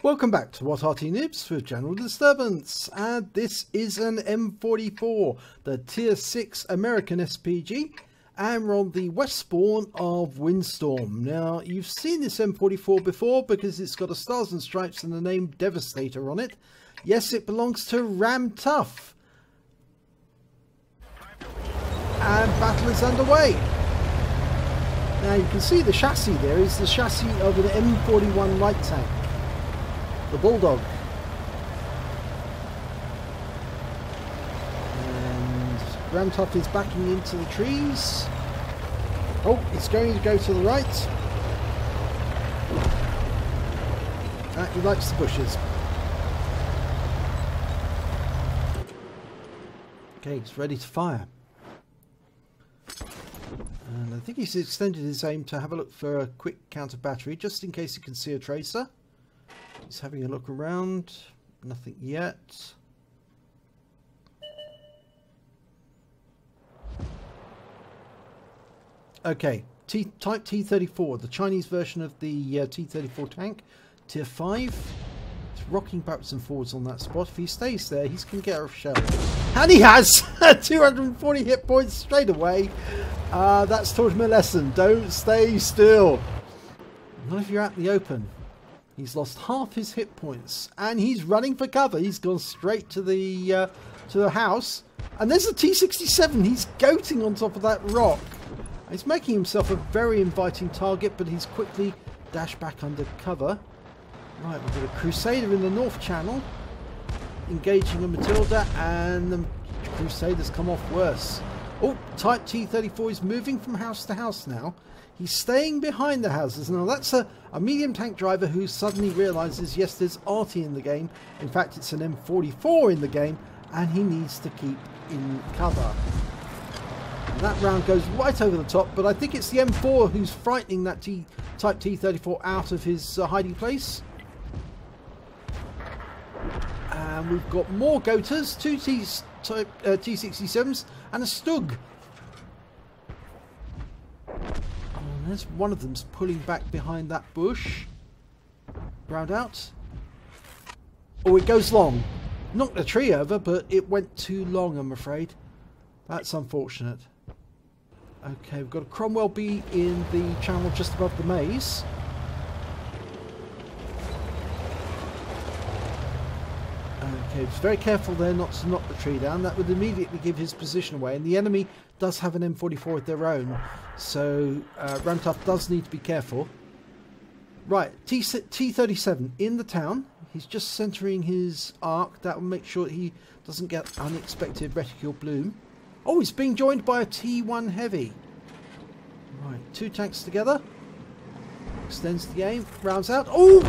Welcome back to What Arty Noobs with General Disturbance, and this is an M44, the Tier 6 American SPG, and we're on the west spawn of Windstorm. Now, you've seen this M44 before because it's got a Stars and Stripes and the name Devastator on it. Yes, it belongs to Ram Tough. And battle is underway. Now, you can see the chassis there is the chassis of an M41 light tank. The Bulldog. And Ramtoff is backing into the trees. Oh, it's going to go to the right. He likes the bushes. Okay, he's ready to fire. And I think he's extended his aim to have a look for a quick counter battery, just in case he can see a tracer. He's having a look around. Nothing yet. Okay, Type T-34, the Chinese version of the T-34 tank, Tier 5. It's rocking backwards and forwards on that spot. If he stays there, he's going to get a shell. And he has 240 hit points straight away. That's taught him a lesson. Don't stay still. Not if you're out in the open. He's lost half his hit points, and he's running for cover. He's gone straight to the house, and there's a T-67. He's goating on top of that rock. He's making himself a very inviting target, but he's quickly dashed back under cover. Right, we've got a Crusader in the North Channel, engaging a Matilda, and the Crusader's come off worse. Oh, Type T-34 is moving from house to house now. He's staying behind the houses. Now that's a medium tank driver who suddenly realises, yes, there's Arty in the game. In fact, it's an M44 in the game, and he needs to keep in cover. And that round goes right over the top, but I think it's the M4 who's frightening that Type T-34 out of his hiding place. And we've got more Goaters, two T-67s, and a Stug. There's one of them's pulling back behind that bush. Round out. Oh, it goes long. Knocked the tree over, but it went too long, I'm afraid. That's unfortunate. Okay, we've got a Cromwell B in the channel just above the maze. Okay, just very careful there not to knock the tree down. That would immediately give his position away, and the enemy does have an M44 of their own, so Ramtoff does need to be careful. Right, T-37 in the town. He's just centering his arc. That will make sure that he doesn't get unexpected reticule bloom. Oh, he's being joined by a T1 Heavy. Right, two tanks together. Extends the aim, rounds out. Oh,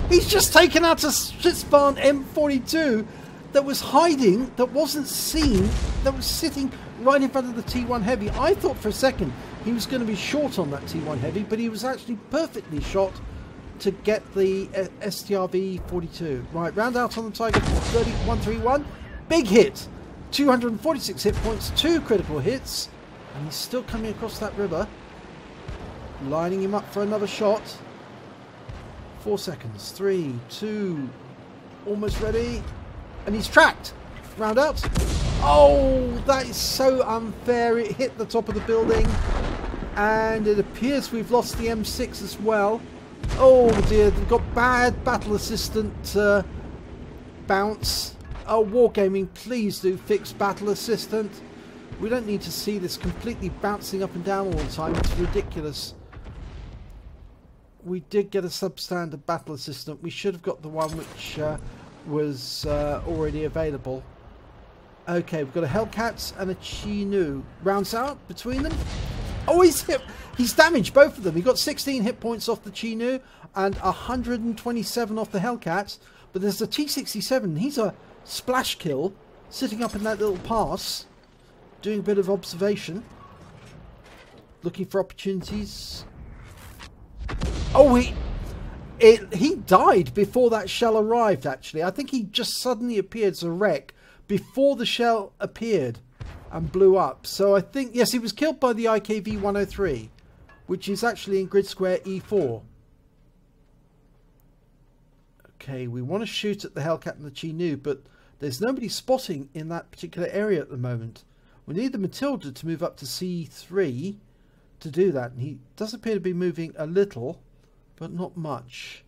he's just taken out a Schitzbarn M42 that was hiding, that wasn't seen, that was sitting right in front of the T1 Heavy. I thought for a second he was going to be short on that T1 Heavy, but he was actually perfectly shot to get the STRV 42. Right, round out on the Tiger 131. Big hit. 246 hit points, 2 critical hits, and he's still coming across that river. Lining him up for another shot. 4 seconds. 3, 2, almost ready. And he's tracked. Round out. Oh, that is so unfair. It hit the top of the building. And it appears we've lost the M6 as well. Oh dear, they've got bad battle assistant bounce. Oh, Wargaming, please do fix battle assistant. We don't need to see this completely bouncing up and down all the time. It's ridiculous. We did get a substandard battle assistant. We should have got the one which was already available. Okay, we've got a Hellcat and a Chinook. Rounds out between them. Oh, he's damaged both of them. He got 16 hit points off the Chinook and 127 off the Hellcat. But there's a T-67. He's a splash kill, sitting up in that little pass, doing a bit of observation, looking for opportunities. Oh, he died before that shell arrived, actually. I think he just suddenly appeared as a wreck before the shell appeared and blew up. So I think, yes, he was killed by the IKV-103, which is actually in grid square E4. Okay, we want to shoot at the Hellcat and the Chi-Nu, but there's nobody spotting in that particular area at the moment. We need the Matilda to move up to C3 to do that, and he does appear to be moving a little, but not much.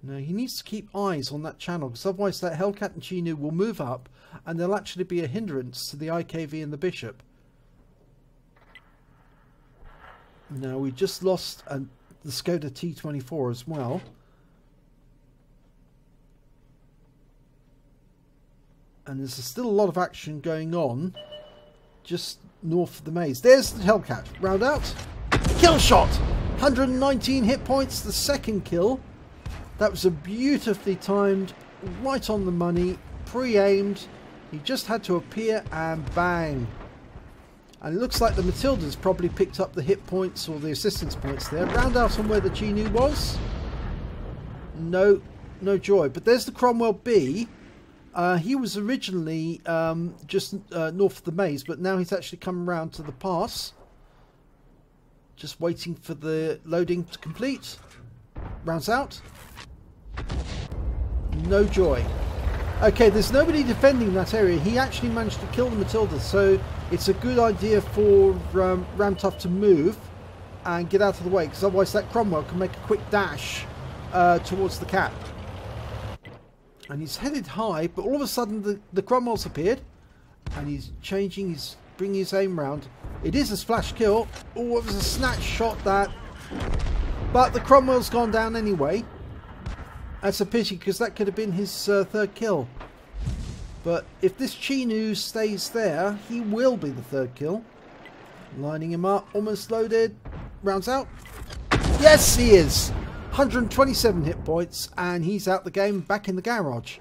No, he needs to keep eyes on that channel, because otherwise that Hellcat and Chi-Nu will move up, and they'll actually be a hindrance to the IKV and the Bishop. Now, we just lost the Skoda T24 as well. And there's still a lot of action going on just north of the maze. There's the Hellcat. Round out. Kill shot! 119 hit points, the second kill. That was a beautifully timed, right on the money, pre-aimed. He just had to appear and bang. And it looks like the Matilda's probably picked up the hit points or the assistance points there. Round out on where the Chi-Nu was. No joy. But there's the Cromwell B. He was originally just north of the maze, but now he's actually come around to the pass. Just waiting for the loading to complete. Rounds out. No joy. Okay, there's nobody defending that area. He actually managed to kill the Matilda, so it's a good idea for Ramtoff to move and get out of the way, because otherwise that Cromwell can make a quick dash towards the cap. And he's headed high, but all of a sudden the Cromwell's appeared, and he's changing, he's bringing his aim round. It is a splash kill. Oh, it was a snatch shot, that. But the Cromwell's gone down anyway. That's a pity, because that could have been his third kill. But if this Chi-Nu stays there, he will be the third kill. Lining him up, almost loaded. Rounds out. Yes, he is. 127 hit points, and he's out the game, back in the garage.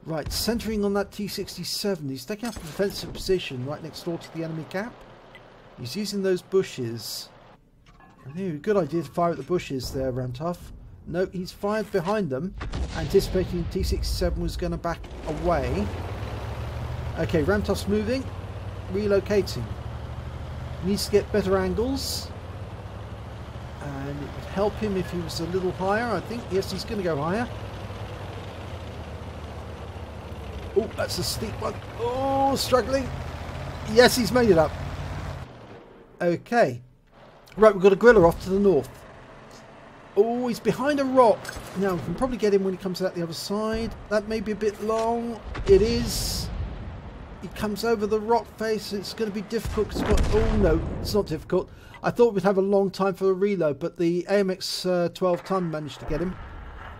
Right, centering on that T67. He's taking up a defensive position right next door to the enemy cap. He's using those bushes. I think a good idea to fire at the bushes there, Ramtoff. No, he's fired behind them, anticipating T67 was going to back away. Okay, Ramtoff's moving, relocating. Needs to get better angles. And it would help him if he was a little higher, I think. Yes, he's going to go higher. Oh, that's a steep one. Oh, struggling. Yes, he's made it up. Okay. Right, we've got a griller off to the north. Oh, he's behind a rock. Now, we can probably get him when he comes out the other side. That may be a bit long. It is. He comes over the rock face. It's going to be difficult because he's got... Oh, no, it's not difficult. I thought we'd have a long time for a reload, but the AMX 12 ton managed to get him.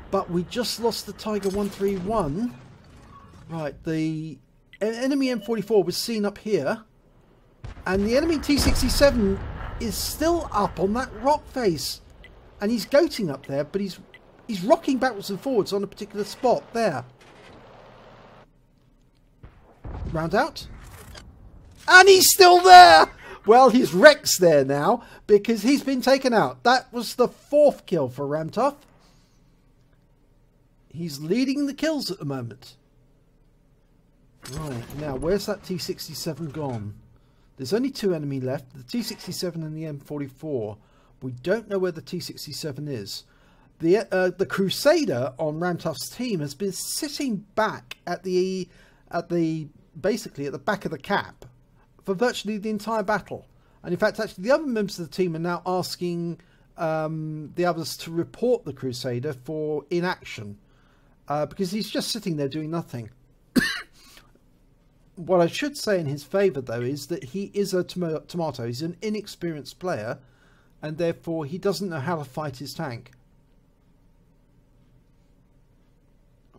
But we just lost the Tiger 131. Right, the enemy M44 was seen up here. And the enemy T67 is still up on that rock face. And he's goating up there, but he's rocking backwards and forwards on a particular spot there. Round out. And he's still there! Well, he's Rex there now, because he's been taken out. That was the fourth kill for Ramtoff. He's leading the kills at the moment. Right, now, where's that T67 gone? There's only two enemy left, the T67 and the M44. We don't know where the T67 is. The Crusader on Ramtoff's team has been sitting back at basically at the back of the cap for virtually the entire battle. And in fact, actually, the other members of the team are now asking the others to report the Crusader for inaction because he's just sitting there doing nothing. What I should say in his favour, though, is that he is a tomato. He's an inexperienced player, and therefore he doesn't know how to fight his tank.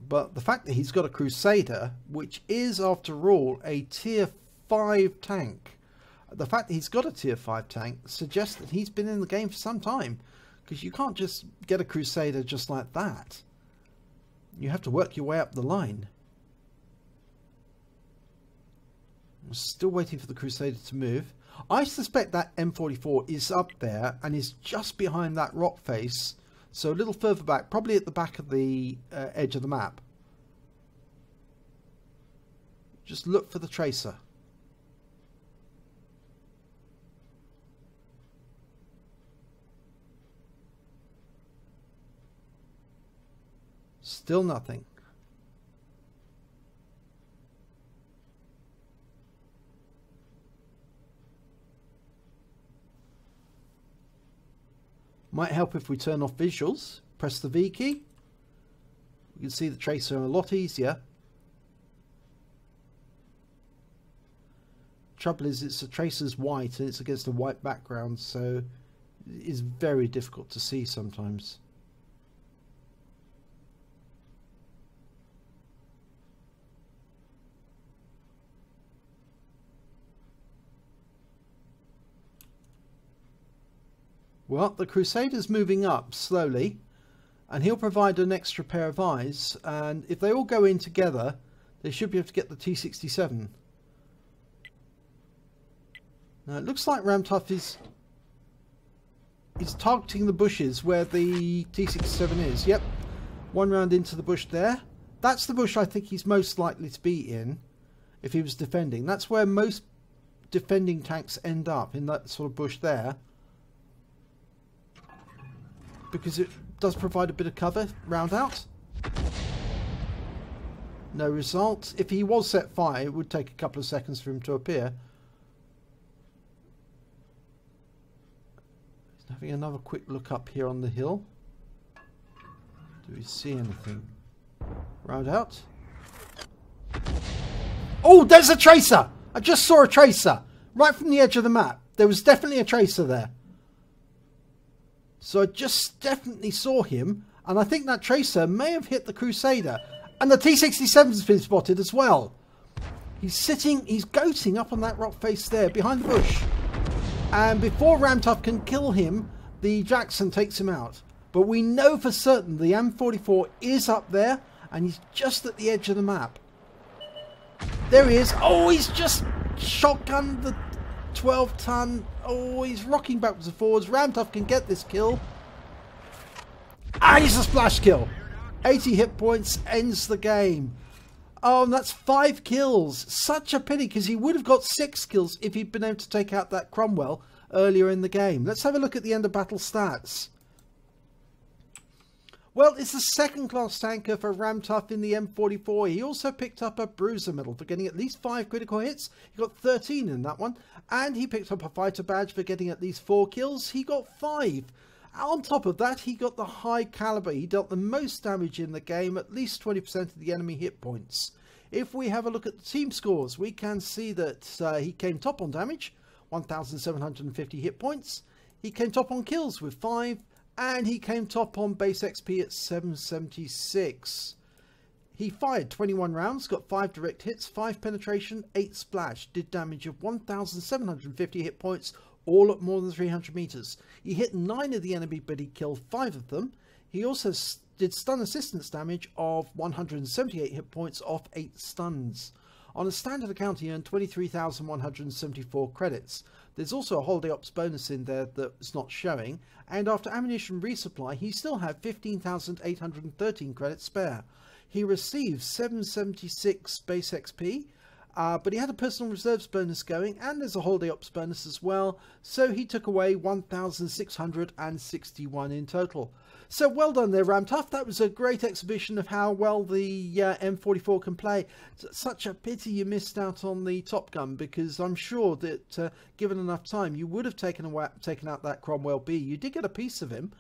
But the fact that he's got a Crusader, which is, after all, a tier 5 tank, the fact that he's got a tier 5 tank suggests that he's been in the game for some time, because you can't just get a Crusader just like that. You have to work your way up the line. I'm still waiting for the Crusader to move. I suspect that M44 is up there and is just behind that rock face, so a little further back, probably at the back of the edge of the map. Just look for the tracer. Still nothing. Might help if we turn off visuals. Press the V key. You can see the tracer a lot easier. Trouble is, the tracer's white and it's against a white background, so it's very difficult to see sometimes. Well, the Crusader's moving up slowly, and he'll provide an extra pair of eyes, and if they all go in together, they should be able to get the T67. Now it looks like Ramtough is targeting the bushes where the T67 is. Yep, one round into the bush there. That's the bush I think he's most likely to be in if he was defending. That's where most defending tanks end up, in that sort of bush there. Because it does provide a bit of cover. Round out. No result. If he was set fire, it would take a couple of seconds for him to appear. He's having another quick look up here on the hill. Do we see anything? Round out. Oh, there's a tracer! I just saw a tracer! Right from the edge of the map. There was definitely a tracer there. So I just definitely saw him, and I think that tracer may have hit the Crusader. And the T67's been spotted as well. He's goating up on that rock face there, behind the bush. And before Ramtough can kill him, the Jackson takes him out. But we know for certain the M44 is up there, and he's just at the edge of the map. There he is. Oh, he's just shotgunned the 12-ton. Oh, he's rocking backwards and forwards. Ramtough can get this kill. Ah, he's a splash kill. 80 hit points, ends the game. Oh, and that's 5 kills. Such a pity, because he would have got 6 kills if he'd been able to take out that Cromwell earlier in the game. Let's have a look at the end of battle stats. Well, it's a second-class tanker for Ramtough in the M44. He also picked up a Bruiser medal for getting at least 5 critical hits. He got 13 in that one. And he picked up a fighter badge for getting at least 4 kills. He got 5. On top of that, he got the High Calibre. He dealt the most damage in the game, at least 20% of the enemy hit points. If we have a look at the team scores, we can see that he came top on damage, 1,750 hit points. He came top on kills with 5. And he came top on base XP at 776. He fired 21 rounds, got 5 direct hits, 5 penetration, 8 splash, did damage of 1,750 hit points, all at more than 300 meters. He hit 9 of the enemy, but he killed 5 of them. He also did stun assistance damage of 178 hit points off 8 stuns. On a standard account, he earned 23,174 credits. There's also a holiday ops bonus in there that's not showing, and after ammunition resupply, he still had 15,813 credits spare. He received 776 base XP, but he had a personal reserves bonus going, and there's a holiday ops bonus as well, so he took away 1,661 in total. So well done there, Ramtough. That was a great exhibition of how well the M44 can play. It's such a pity you missed out on the Top Gun, because I'm sure that given enough time you would have taken out that Cromwell B. You did get a piece of him.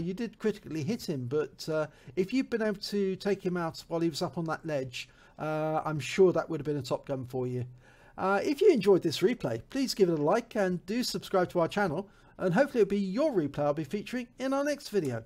You did critically hit him, but if you'd been able to take him out while he was up on that ledge, I'm sure that would have been a Top Gun for you. If you enjoyed this replay, please give it a like and do subscribe to our channel, and hopefully it'll be your replay I'll be featuring in our next video.